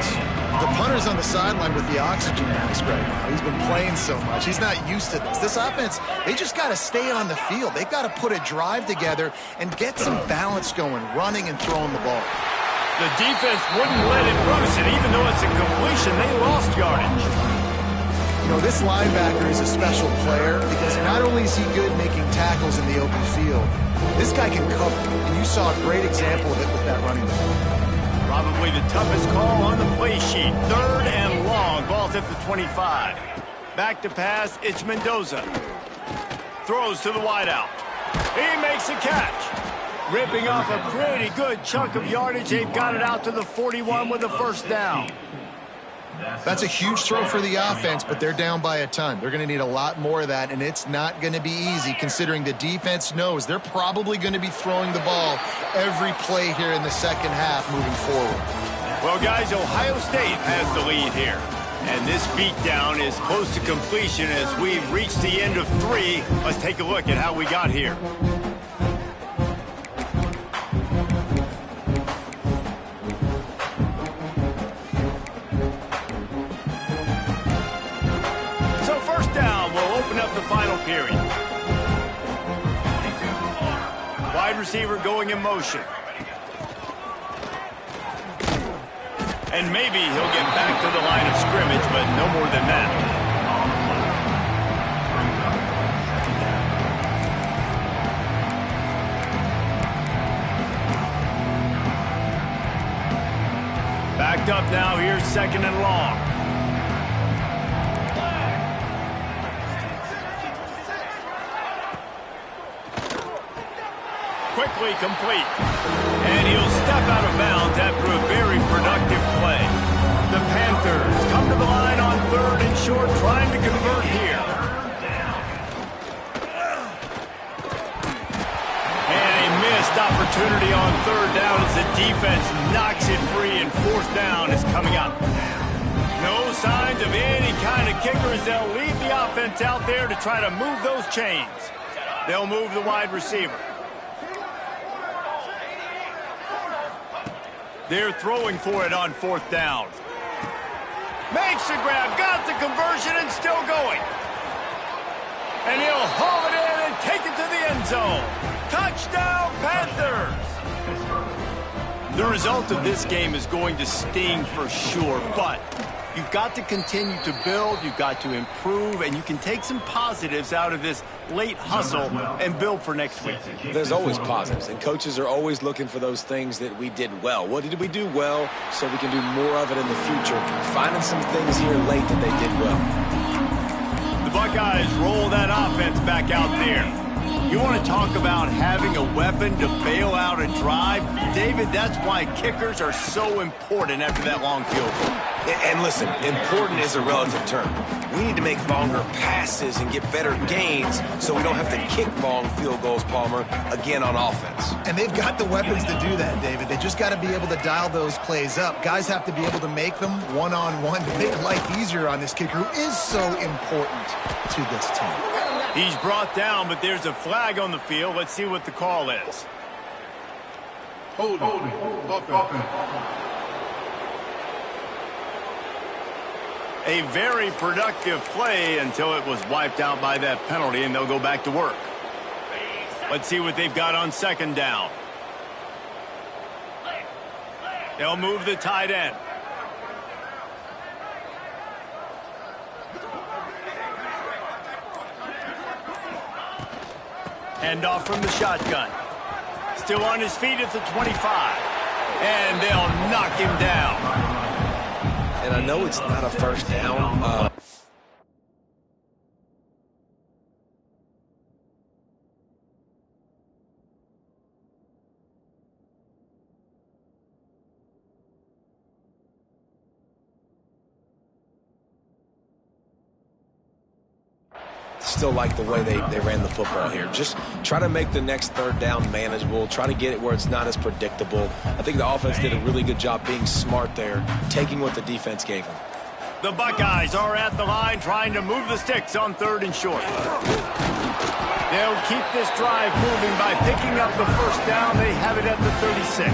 The punter's on the sideline with the oxygen mask right now. He's been playing so much. He's not used to this. This offense, they just got to stay on the field. They've got to put a drive together and get some balance going, running and throwing the ball. The defense wouldn't let it loose, and even though it's a completion, they lost yardage. You know, this linebacker is a special player because not only is he good making tackles in the open field, this guy can cover, and you saw a great example of it with that running back. Probably the toughest call on the play sheet. 3rd and long. Ball's at the 25. Back to pass. It's Mendoza. Throws to the wideout. He makes a catch. Ripping off a pretty good chunk of yardage. They've got it out to the 41 with a first down. That's a huge throw for the offense, but they're down by a ton. They're going to need a lot more of that, and it's not going to be easy considering the defense knows they're probably going to be throwing the ball every play here in the second half moving forward. Well, guys, Ohio State has the lead here. And this beatdown is close to completion as we've reached the end of 3. Let's take a look at how we got here. Final period. Wide receiver going in motion. And maybe he'll get back to the line of scrimmage, but no more than that. Backed up now. Here's 2nd and long. Quickly complete. And he'll step out of bounds after a very productive play. The Panthers come to the line on 3rd and short, trying to convert here. And a missed opportunity on 3rd down as the defense knocks it free, and 4th down is coming up. No signs of any kind of kicker as they'll leave the offense out there to try to move those chains. They'll move the wide receiver. They're throwing for it on 4th down. Makes the grab, got the conversion, and still going. And he'll haul it in and take it to the end zone. Touchdown, Panthers! The result of this game is going to sting for sure, but you've got to continue to build, you've got to improve, and you can take some positives out of this late hustle and build for next week. There's always positives, and coaches are always looking for those things that we did well. What did we do well so we can do more of it in the future? Finding some things here late that they did well. The Buckeyes roll that offense back out there. You want to talk about having a weapon to bail out a drive? David, that's why kickers are so important after that long field goal. And listen, important is a relative term. We need to make longer passes and get better gains so we don't have to kick long field goals, Palmer, again on offense. And they've got the weapons to do that, David. They just got to be able to dial those plays up. Guys have to be able to make them one-on-one to make life easier on this kicker who is so important to this team. He's brought down, but there's a flag on the field. Let's see what the call is. Holding. Offense. A very productive play until it was wiped out by that penalty, and they'll go back to work. Let's see what they've got on second down. They'll move the tight end. Hand off from the shotgun. Still on his feet at the 25. And they'll knock him down. And I know it's not a first down. Still like the way they ran the football here. Just try to make the next third down manageable. Try to get it where it's not as predictable. I think the offense did a really good job being smart there, taking what the defense gave them. The Buckeyes are at the line trying to move the sticks on 3rd and short. They'll keep this drive moving by picking up the first down. They have it at the 36.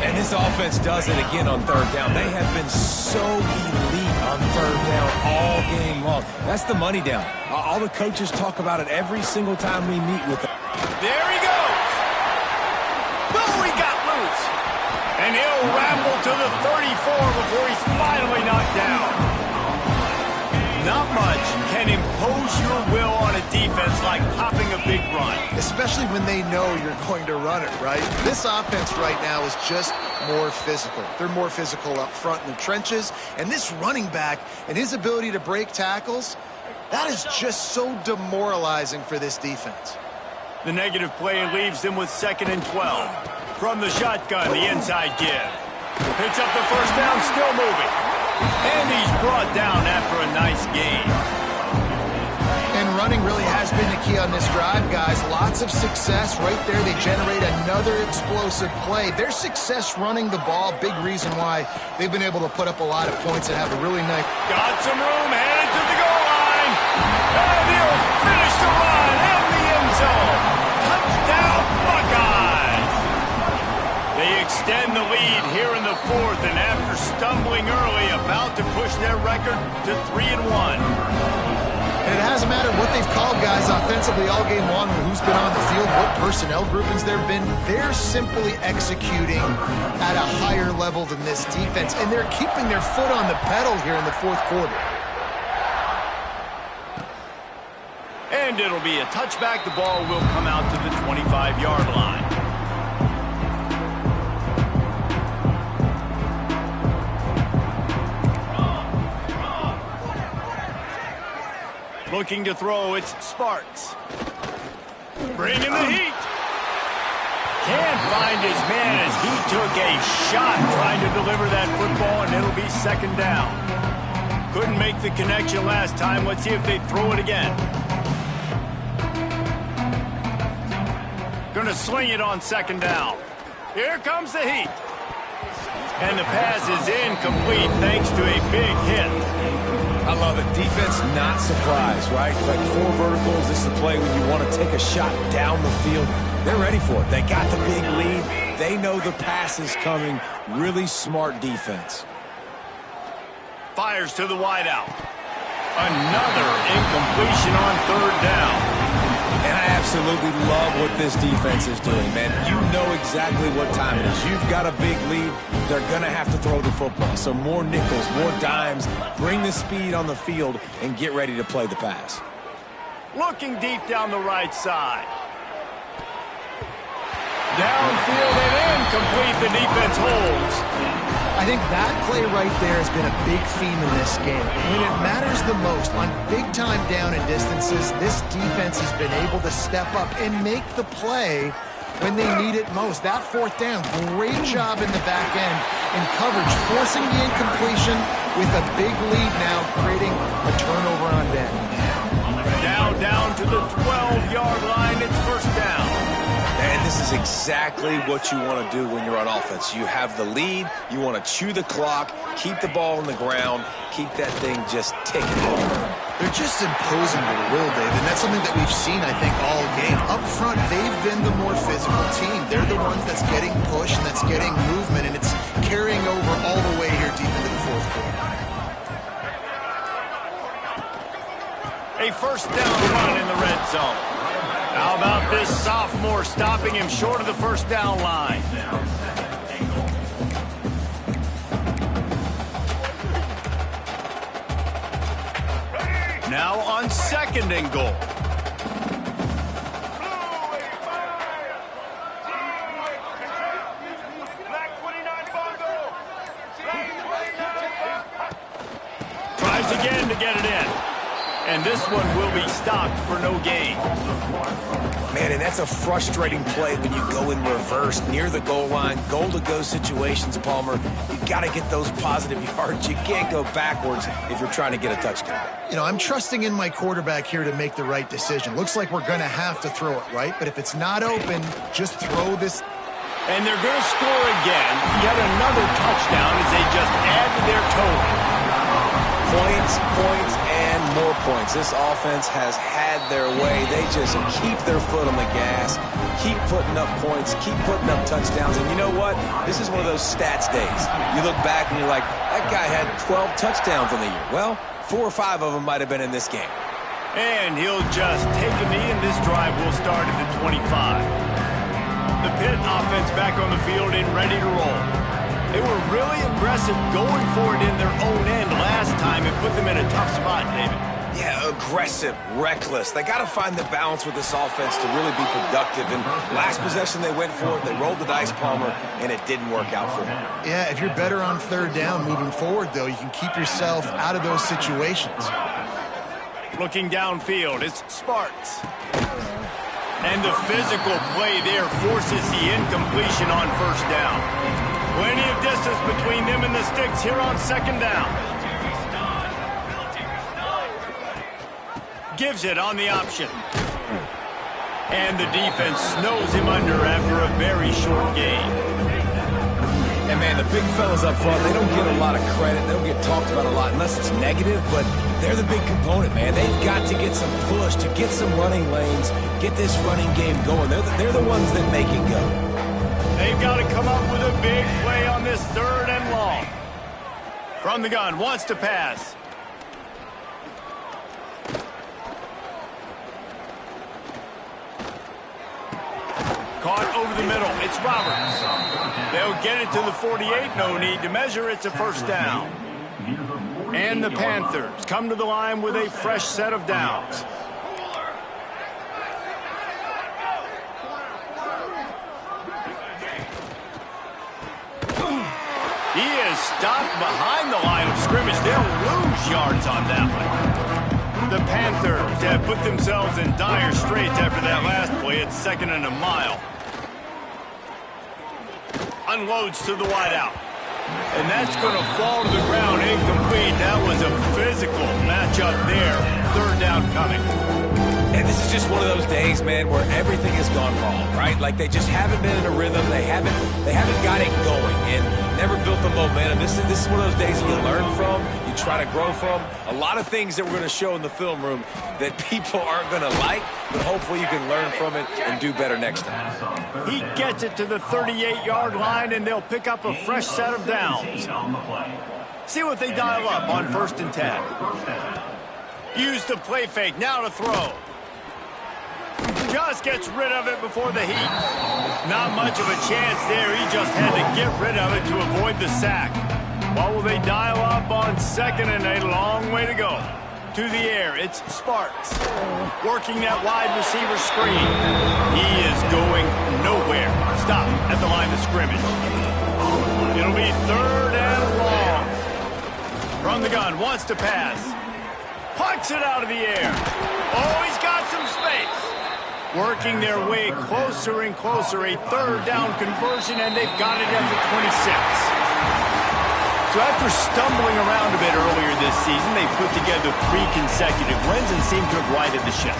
And this offense does it again on 3rd down. They have been so elite on 3rd down all game long. That's the money down. All the coaches talk about it every single time we meet with them. There he goes. Oh, he got loose. And he'll ramble to the 34 before he's finally knocked down. Not much can impose your will on a defense like popping a big run. Especially when they know you're going to run it, right? This offense right now is just more physical. They're more physical up front in the trenches. And this running back and his ability to break tackles, that is just so demoralizing for this defense. The negative play leaves them with 2nd and 12. From the shotgun, the inside give. Picks up the first down, still moving. And he's brought down after a nice gain. And running really has been the key on this drive, guys. Lots of success right there. They generate another explosive play. Their success running the ball, big reason why they've been able to put up a lot of points and have a really nice... Got some room, headed to the goal line. And he'll finish the run in the end zone. Touchdown, Buckeyes. They extend the lead here in the 4th, and after stumbling early, about to push their record to 3-1. And it hasn't mattered what they've called, guys, offensively all game long, who's been on the field, what personnel groupings there have been. They're simply executing at a higher level than this defense, and they're keeping their foot on the pedal here in the 4th quarter. And it'll be a touchback. The ball will come out to the 25-yard line. Looking to throw, it's Sparks. Bringing the heat. Can't find his man as he took a shot trying to deliver that football, and it'll be 2nd down. Couldn't make the connection last time. Let's see if they throw it again. Gonna sling it on 2nd down. Here comes the heat. And the pass is incomplete thanks to a big hit. I love it. Defense not surprised, right? Like 4 verticals. This is the play when you want to take a shot down the field. They're ready for it. They got the big lead. They know the pass is coming. Really smart defense. Fires to the wideout. Another incompletion on 3rd down. And I absolutely love what this defense is doing, man. You know exactly what time it is. You've got a big lead. They're going to have to throw the football. So more nickels, more dimes. Bring the speed on the field and get ready to play the pass. Looking deep down the right side. Downfield and incomplete. The defense holds. I think that play right there has been a big theme in this game. When it matters the most, on big-time down and distances, this defense has been able to step up and make the play when they need it most. That 4th down, great job in the back end in coverage, forcing the incompletion with a big lead now, creating a turnover on them. Now down to the 12-yard line. It's 1st down. And this is exactly what you want to do when you're on offense. You have the lead. You want to chew the clock, keep the ball on the ground, keep that thing just ticking over. They're just imposing their will, Dave, and that's something that we've seen, I think, all game. Up front, they've been the more physical team. They're the ones that's getting pushed and that's getting movement, and it's carrying over all the way here deep into the 4th quarter. A 1st down run in the red zone. How about this sophomore stopping him short of the first down line? Now on 2nd and goal. Tries again to get it in. And this one will be stopped for no gain. Man, and that's a frustrating play when you go in reverse near the goal line. Goal-to-go situations, Palmer. You got to get those positive yards. You can't go backwards if you're trying to get a touchdown. You know, I'm trusting in my quarterback here to make the right decision. Looks like we're going to have to throw it, right? But if it's not open, just throw this. And they're going to score again. Yet another touchdown as they just add to their total. Points, and more points. This offense has had their way. They just keep their foot on the gas, keep putting up points, keep putting up touchdowns. And you know what? This is one of those stats days. You look back and you're like, that guy had 12 touchdowns in the year. Well, 4 or 5 of them might have been in this game. And he'll just take a knee, and this drive will start at the 25. The Pitt offense back on the field and ready to roll. They were really aggressive going for it in their own end last time and put them in a tough spot, David. Yeah, aggressive, reckless. They got to find the balance with this offense to really be productive. And last possession they went for it, they rolled the dice, Palmer, and it didn't work out for them. Yeah, if you're better on 3rd down moving forward, though, you can keep yourself out of those situations. Looking downfield, it's Sparks. And the physical play there forces the incompletion on 1st down. Plenty of distance between them and the sticks here on 2nd down. Gives it on the option. And the defense snows him under after a very short gain. And, man, the big fellas up front, they don't get a lot of credit. They don't get talked about a lot unless it's negative, but they're the big component, man. They've got to get some push, to get some running lanes, get this running game going. They're the ones that make it go. They've got to come up with a big play on this 3rd and long. From the gun, wants to pass. Caught over the middle. It's Roberts. They'll get it to the 48. No need to measure. It's a 1st down. And the Panthers come to the line with a fresh set of downs. He is stopped behind the line of scrimmage. They'll lose yards on that one. The Panthers have put themselves in dire straits after that last play. It's 2nd and a mile. Unloads to the wideout. And that's going to fall to the ground incomplete. That was a physical matchup there. 3rd down coming. And this is just one of those days, man, where everything has gone wrong, right? Like they just haven't been in a rhythm. They haven't got it going and never built the momentum. This is one of those days that you learn from, you try to grow from. A lot of things that we're going to show in the film room that people aren't going to like, but hopefully you can learn from it and do better next time. He gets it to the 38-yard line, and they'll pick up a fresh set of downs. See what they dial up on 1st and 10. Use the play fake, now to throw. Just gets rid of it before the heat. Not much of a chance there. He just had to get rid of it to avoid the sack. What will they dial up on 2nd and a long way to go? To the air, it's Sparks. Working that wide receiver screen. He is going nowhere. Stop at the line of scrimmage. It'll be 3rd and long. From the gun, wants to pass. Pucks it out of the air. Oh, he's got some space. Working their way closer and closer. A 3rd down conversion, and they've got it at the 26. So after stumbling around a bit earlier this season, they put together 3 consecutive wins and seem to have righted the ship.